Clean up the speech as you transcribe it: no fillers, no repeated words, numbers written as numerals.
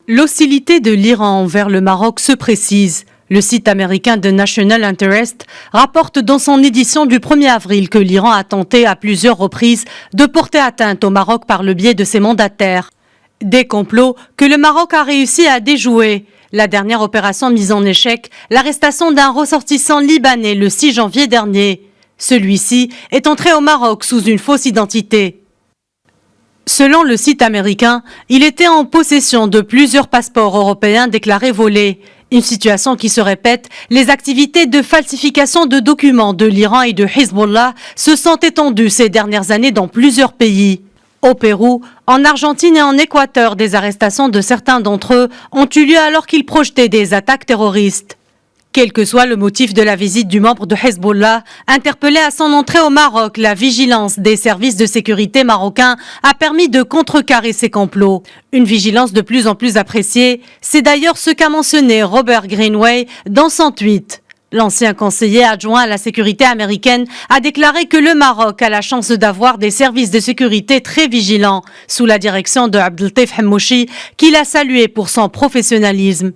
L'hostilité de l'Iran envers le Maroc se précise. Le site américain de National Interest rapporte dans son édition du 1er avril que l'Iran a tenté à plusieurs reprises de porter atteinte au Maroc par le biais de ses mandataires. Des complots que le Maroc a réussi à déjouer. La dernière opération mise en échec, l'arrestation d'un ressortissant libanais le 6 janvier dernier. Celui-ci est entré au Maroc sous une fausse identité. Selon le site américain, il était en possession de plusieurs passeports européens déclarés volés. Une situation qui se répète, les activités de falsification de documents de l'Iran et de Hezbollah se sont étendues ces dernières années dans plusieurs pays. Au Pérou, en Argentine et en Équateur, des arrestations de certains d'entre eux ont eu lieu alors qu'ils projetaient des attaques terroristes. Quel que soit le motif de la visite du membre de Hezbollah, interpellé à son entrée au Maroc, la vigilance des services de sécurité marocains a permis de contrecarrer ces complots. Une vigilance de plus en plus appréciée, c'est d'ailleurs ce qu'a mentionné Robert Greenway dans son tweet. L'ancien conseiller adjoint à la sécurité américaine a déclaré que le Maroc a la chance d'avoir des services de sécurité très vigilants, sous la direction de Abdeltaif Hemmouchi, qu'il a salué pour son professionnalisme.